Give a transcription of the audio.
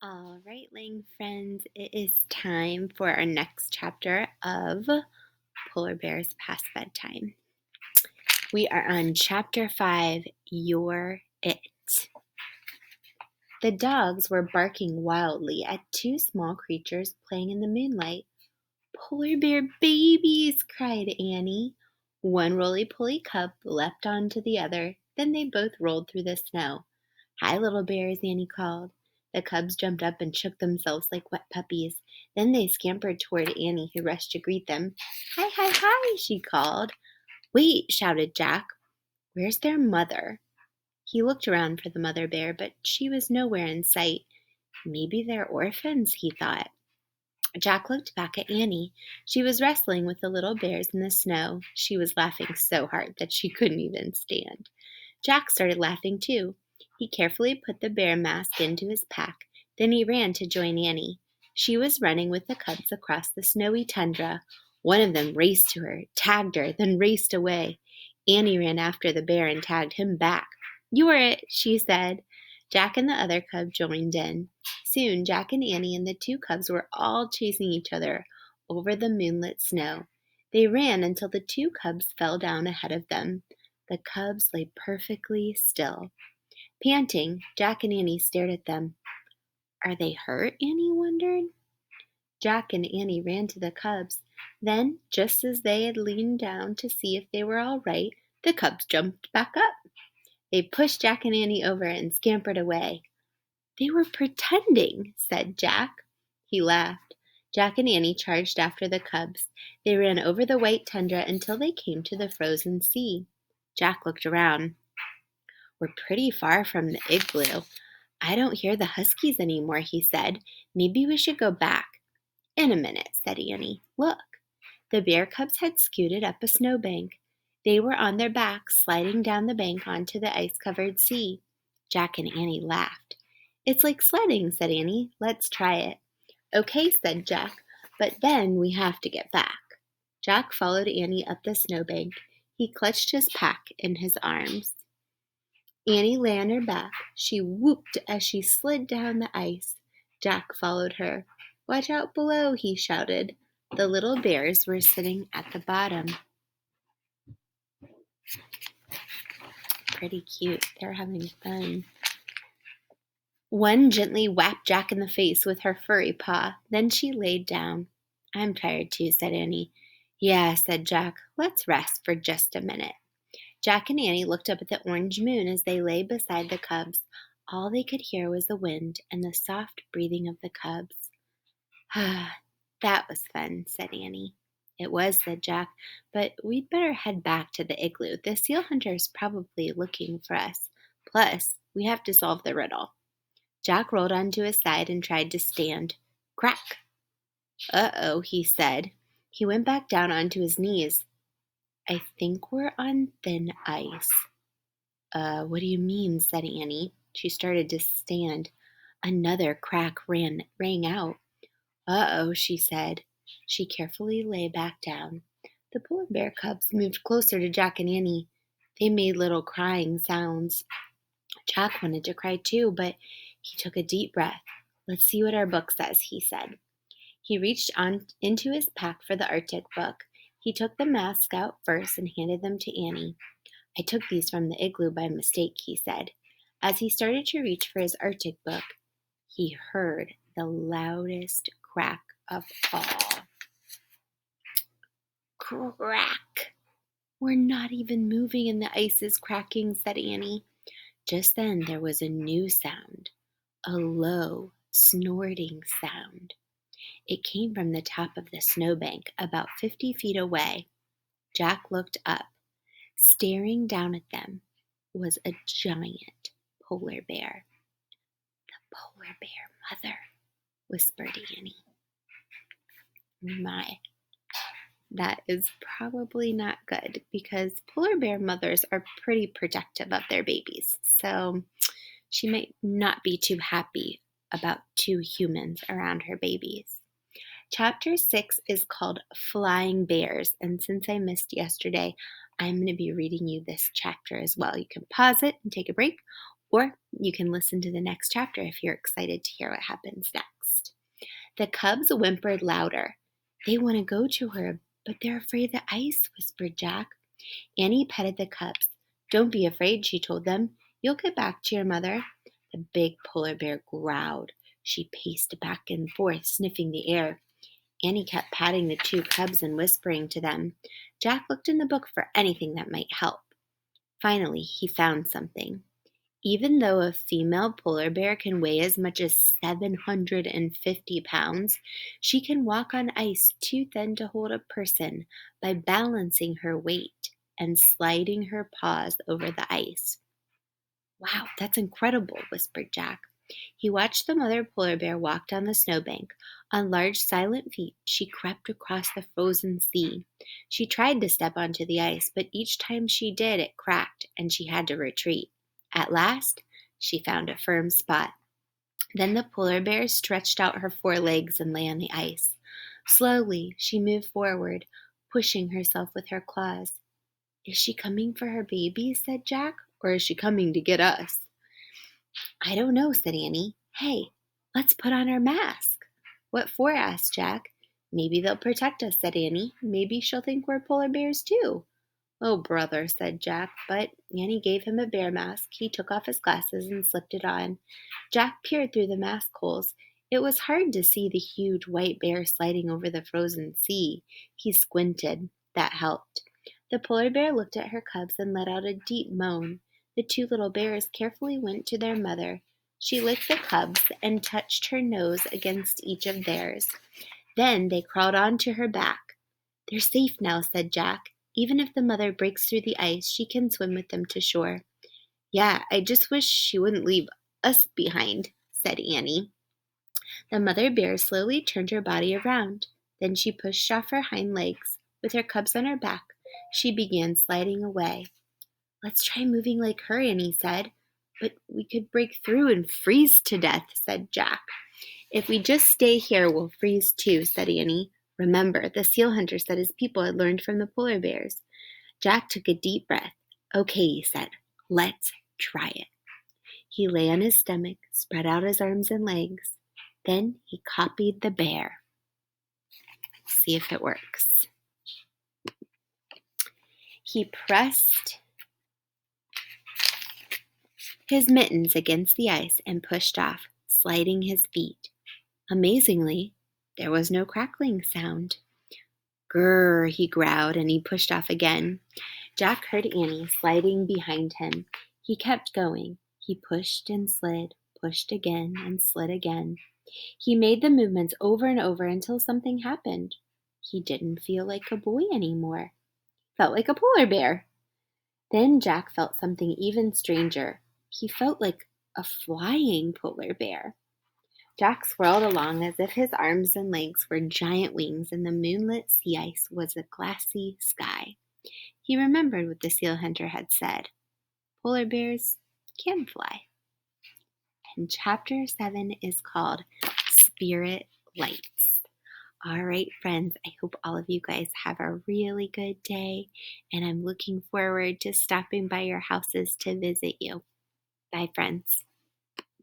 All right, Lang friends, it is time for our next chapter of Polar Bears Past Bedtime. We are on chapter 5, You're It. The dogs were barking wildly at two small creatures playing in the moonlight. Polar bear babies, cried Annie. One roly-poly cub leapt onto the other, then they both rolled through the snow. Hi, little bears, Annie called. The cubs jumped up and shook themselves like wet puppies. Then they scampered toward Annie, who rushed to greet them. Hi, hi, hi, she called. Wait, shouted Jack. Where's their mother? He looked around for the mother bear, but she was nowhere in sight. Maybe they're orphans, he thought. Jack looked back at Annie. She was wrestling with the little bears in the snow. She was laughing so hard that she couldn't even stand. Jack started laughing too. He carefully put the bear mask into his pack. Then he ran to join Annie. She was running with the cubs across the snowy tundra. One of them raced to her, tagged her, then raced away. Annie ran after the bear and tagged him back. You're it, she said. Jack and the other cub joined in. Soon Jack and Annie and the two cubs were all chasing each other over the moonlit snow. They ran until the two cubs fell down ahead of them. The cubs lay perfectly still. Panting, Jack and Annie stared at them. Are they hurt? Annie wondered. Jack and Annie ran to the cubs. Then, just as they had leaned down to see if they were all right, the cubs jumped back up. They pushed Jack and Annie over and scampered away. They were pretending, said Jack. He laughed. Jack and Annie charged after the cubs. They ran over the white tundra until they came to the frozen sea. Jack looked around. We're pretty far from the igloo. I don't hear the huskies anymore, he said. Maybe we should go back. In a minute, said Annie. Look. The bear cubs had scooted up a snowbank. They were on their backs, sliding down the bank onto the ice-covered sea. Jack and Annie laughed. It's like sledding, said Annie. Let's try it. Okay, said Jack, but then we have to get back. Jack followed Annie up the snowbank. He clutched his pack in his arms. Annie lay on her back. She whooped as she slid down the ice. Jack followed her. Watch out below, he shouted. The little bears were sitting at the bottom. Pretty cute. They're having fun. One gently whacked Jack in the face with her furry paw. Then she laid down. I'm tired too, said Annie. Yeah, said Jack. Let's rest for just a minute. Jack and Annie looked up at the orange moon as they lay beside the cubs. All they could hear was the wind and the soft breathing of the cubs. Ah, that was fun, said Annie. It was, said Jack, but we'd better head back to the igloo. The seal hunter is probably looking for us. Plus, we have to solve the riddle. Jack rolled onto his side and tried to stand. Crack! Uh-oh, he said. He went back down onto his knees. I think we're on thin ice. What do you mean? Said Annie. She started to stand. Another crack rang out. Uh-oh, she said. She carefully lay back down. The polar bear cubs moved closer to Jack and Annie. They made little crying sounds. Jack wanted to cry too, but he took a deep breath. Let's see what our book says, he said. He reached on into his pack for the Arctic book. He took the masks out first and handed them to Annie. I took these from the igloo by mistake, he said. As he started to reach for his Arctic book, he heard the loudest crack of all. Crack! We're not even moving and the ice is cracking, said Annie. Just then there was a new sound, a low, snorting sound. It came from the top of the snowbank about 50 feet away. Jack looked up. Staring down at them was a giant polar bear. The polar bear mother, whispered Annie. My, that is probably not good because polar bear mothers are pretty protective of their babies. So she might not be too happy about two humans around her babies. Chapter 6 is called Flying Bears, and since I missed yesterday, I'm going to be reading you this chapter as well. You can pause it and take a break, Or you can listen to the next chapter if you're excited to hear what happens next. The cubs whimpered louder. They want to go to her, but they're afraid of the ice, whispered Jack. Annie petted the cubs. Don't be afraid, she told them. You'll get back to your mother. The big polar bear growled. She paced back and forth, sniffing the air. Annie kept patting the two cubs and whispering to them. Jack looked in the book for anything that might help. Finally, he found something. Even though a female polar bear can weigh as much as 750 pounds, she can walk on ice too thin to hold a person by balancing her weight and sliding her paws over the ice. Wow, that's incredible, whispered Jack. He watched the mother polar bear walk down the snowbank. On large, silent feet, she crept across the frozen sea. She tried to step onto the ice, but each time she did, it cracked, and she had to retreat. At last, she found a firm spot. Then the polar bear stretched out her forelegs and lay on the ice. Slowly, she moved forward, pushing herself with her claws. Is she coming for her baby? Said Jack. Or is she coming to get us? I don't know, said Annie. Hey, let's put on our mask. What for? Asked Jack. Maybe they'll protect us, said Annie. Maybe she'll think we're polar bears too. Oh, brother, said Jack, but Annie gave him a bear mask. He took off his glasses and slipped it on. Jack peered through the mask holes. It was hard to see the huge white bear sliding over the frozen sea. He squinted. That helped. The polar bear looked at her cubs and let out a deep moan. The two little bears carefully went to their mother. She licked the cubs and touched her nose against each of theirs. Then they crawled onto her back. They're safe now, said Jack. Even if the mother breaks through the ice, she can swim with them to shore. Yeah, I just wish she wouldn't leave us behind, said Annie. The mother bear slowly turned her body around. Then she pushed off her hind legs. With her cubs on her back, she began sliding away. Let's try moving like her, Annie said. But we could break through and freeze to death, said Jack. If we just stay here, we'll freeze too, said Annie. Remember, the seal hunter said his people had learned from the polar bears. Jack took a deep breath. Okay, he said. Let's try it. He lay on his stomach, spread out his arms and legs. Then he copied the bear. See if it works. He pressed his mittens against the ice and pushed off, sliding his feet. Amazingly, there was no crackling sound. Grrr, he growled, and he pushed off again. Jack heard Annie sliding behind him. He kept going. He pushed and slid, pushed again and slid again. He made the movements over and over until something happened. He didn't feel like a boy anymore. Felt like a polar bear. Then Jack felt something even stranger. He felt like a flying polar bear. Jack swirled along as if his arms and legs were giant wings and the moonlit sea ice was a glassy sky. He remembered what the seal hunter had said. Polar bears can fly. And chapter 7 is called Spirit Lights. All right, friends, I hope all of you guys have a really good day, and I'm looking forward to stopping by your houses to visit you. Bye, friends.